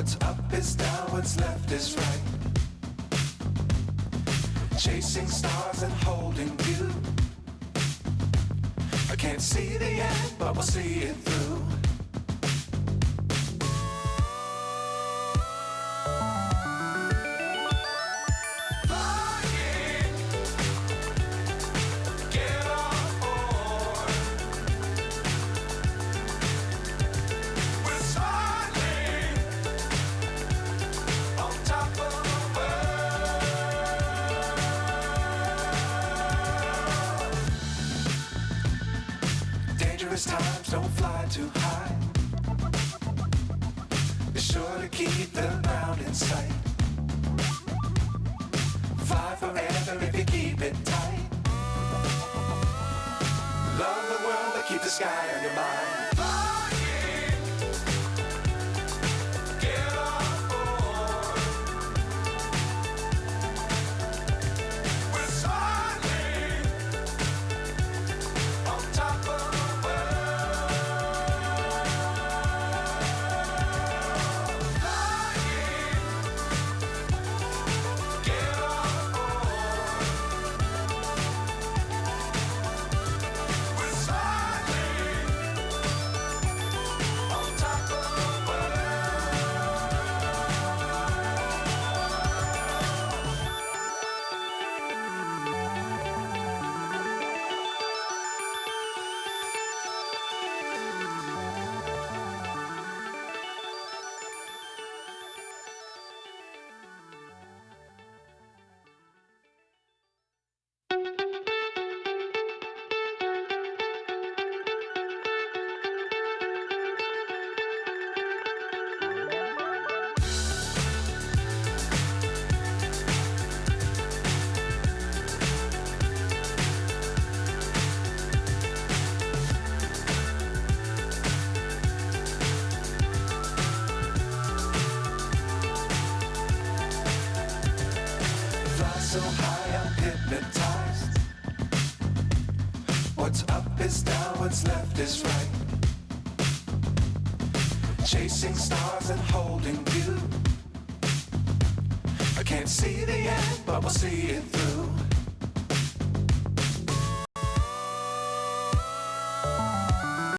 What's up is down, what's left is right. Chasing stars and holding you. I can't see the end, but we'll see it through. Times don't fly too high. Be sure to keep the ground in sight. Fly forever if you keep it tight. Love the world but keep the sky on your mind. So high I'm hypnotized. What's up is down, what's left is right. Chasing stars and holding you. I can't see the end, but we'll see it through.